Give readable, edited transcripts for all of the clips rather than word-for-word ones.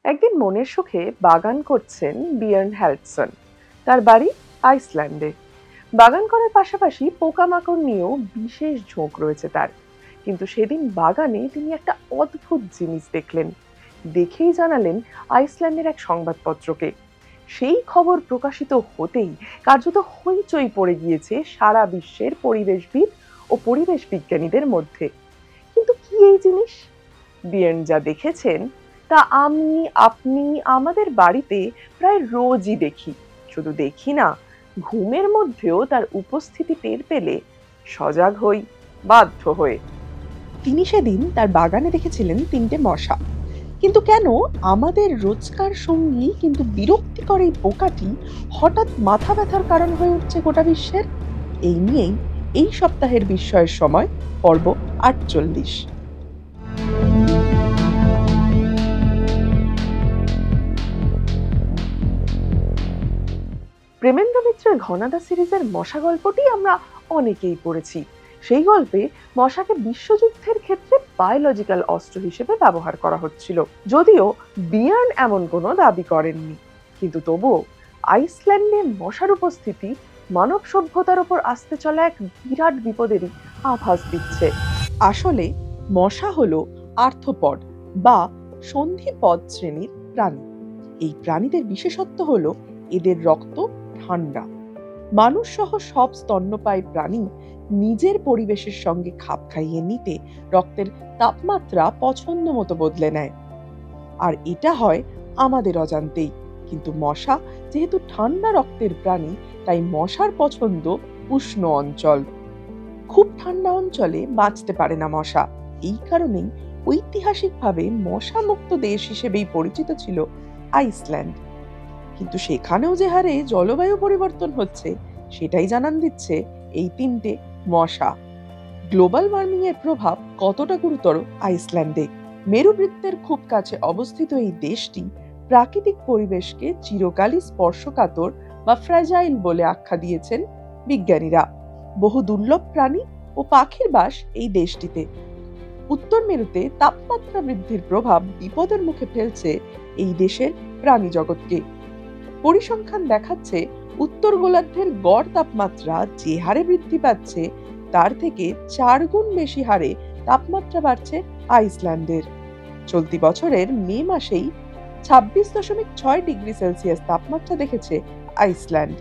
একদিন মনের সুখে বাগান করছেন বিয়ার্ন হ্যালডসন। তার বাড়ি আইসল্যান্ডে। বাগান করার পাশাপাশি পোকামাকড় নিয়েও বিশেষ ঝোঁক রয়েছে তার। কিন্তু সেদিন বাগানে তিনি একটা অদ্ভুত জিনিস দেখলেন। দেখেই জানালেন আইসল্যান্ডের এক সংবাদপত্রকে। সেই খবর প্রকাশিত হতেই কার্যত হইচই পড়ে গিয়েছে সারা বিশ্বের পরিবেশবিদ ও পরিবেশ বিজ্ঞানীদের মধ্যে। কিন্তু কি এই জিনিস? বিয়ার্ন যা দেখেছেন তা আমি, আপনি আমাদের বাড়িতে প্রায় রোজই দেখি। শুধু দেখি না, ঘুমের মধ্যেও তার উপস্থিতি টের পেলে সজাগ হই বাধ্য হয়ে। তিনি সেদিন তার বাগানে দেখেছিলেন 3টে মশা। কিন্তু কেন আমাদের রোজকার সঙ্গী কিন্তু বিরক্তিকর এই পোকাটি হঠাৎ মাথা ব্যথার কারণ হয়ে উঠছে গোটা বিশ্বের? এই নিয়েই এই সপ্তাহের বিস্ময়ের সময় পর্ব 48। প্রেমেন্দ্র মিত্রের ঘনাদা সিরিজের মশা গল্পটি আমরা অনেকেই পড়েছি। সেই গল্পে মশাকে বিশ্বযুদ্ধের ক্ষেত্রে বায়োলজিক্যাল অস্ত্র হিসেবে ব্যবহার করা হচ্ছিল, যদিও বিয়ার্ন এমন কোনো দাবি করেননি। কিন্তু তবুও আইসল্যান্ডে মশার উপস্থিতি মানব সভ্যতার উপর আসতে চলা এক বিরাট বিপদেরই আভাস দিচ্ছে। আসলে মশা হলো আর্থ্রোপড বা সন্ধিপদ শ্রেণীর প্রাণী। এই প্রাণীদের বিশেষত্ব হলো এদের রক্ত ঠান্ডা। মানুষ সহ সব স্তন্যপায়ী প্রাণী নিজের পরিবেশের সঙ্গে খাপ খাইয়ে নিতে রক্তের তাপমাত্রা পছন্দ মতো বদলে নেয়। আর এটা হয় আমাদের অজান্তেই। কিন্তু মশা যেহেতু ঠান্ডা রক্তের প্রাণী, তাই মশার পছন্দ উষ্ণ অঞ্চল। খুব ঠান্ডা অঞ্চলে বাঁচতে পারে না মশা। এই কারণেই ঐতিহাসিকভাবে মশা মুক্ত দেশ হিসেবেই পরিচিত ছিল আইসল্যান্ড। কিন্তু সেখানেও যে হারে জলবায়ু পরিবর্তন হচ্ছে, সেটাই জানান দিচ্ছে এই 3টে মশা। গ্লোবাল ওয়ার্মিং এর প্রভাব কতটা গুরুতর আইসল্যান্ডে? মেরুবৃত্তের খুব কাছে অবস্থিত এই দেশটি প্রাকৃতিক পরিবেশকে চিরকালই স্পর্শকাতর বা ফ্র্যাজাইল বলে আখ্যা দিয়েছেন বিজ্ঞানীরা। বহু দুর্লভ প্রাণী ও পাখির বাস এই দেশটিতে। উত্তর মেরুতে তাপমাত্রা বৃদ্ধির প্রভাব বিপদের মুখে ফেলছে এই দেশের প্রাণী জগৎকে। পরিসংখ্যান দেখাচ্ছে উত্তর গোলার্ধের গড় তাপমাত্রা যে হারে বৃদ্ধি পাচ্ছে, তার থেকে 4 গুণ বেশি হারে তাপমাত্রা বাড়ছে আইসল্যান্ডের। চলতি বছরের মে মাসেই 26.6 ডিগ্রি সেলসিয়াস তাপমাত্রা দেখেছে আইসল্যান্ড,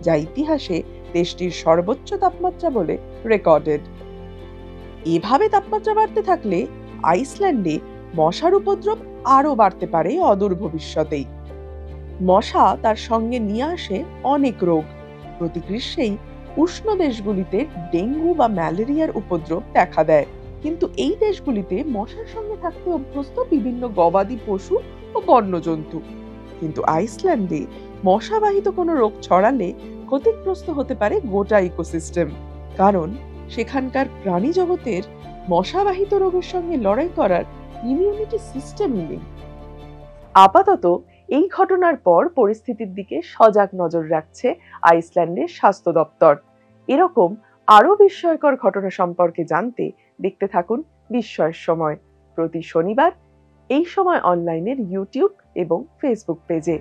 যা ইতিহাসে দেশটির সর্বোচ্চ তাপমাত্রা বলে রেকর্ডেড। এভাবে তাপমাত্রা বাড়তে থাকলে আইসল্যান্ডে মশার উপদ্রব আরো বাড়তে পারে অদূর ভবিষ্যতেই। মশা তার সঙ্গে নিয়ে আসে অনেক রোগ। প্রতি গ্রীষ্মেই উষ্ণ দেশগুলিতে ডেঙ্গু বা ম্যালেরিয়ার উপদ্রব দেখা দেয়। কিন্তু এই দেশগুলিতে মশার সঙ্গে থাকতে অভ্যস্ত বিভিন্ন গবাদি পশু ও বন্যজন্তু। কিন্তু আইসল্যান্ডে মশাবাহিত কোনো রোগ ছড়ালে ক্ষতিগ্রস্ত হতে পারে গোটা ইকোসিস্টেম। কারণ সেখানকার প্রাণী জগতের মশাবাহিত রোগের সঙ্গে লড়াই করার ইমিউনিটি সিস্টেমই নেই। আপাতত এই ঘটনার পর পরিস্থিতির দিকে সজাগ নজর রাখছে আইসল্যান্ডের স্বাস্থ্য দপ্তর। এরকম আরো বিস্ময়কর ঘটনা সম্পর্কে জানতে দেখতে থাকুন বিস্ময়ের সময়, প্রতি শনিবার এই সময় অনলাইনের ইউটিউব এবং ফেসবুক পেজে।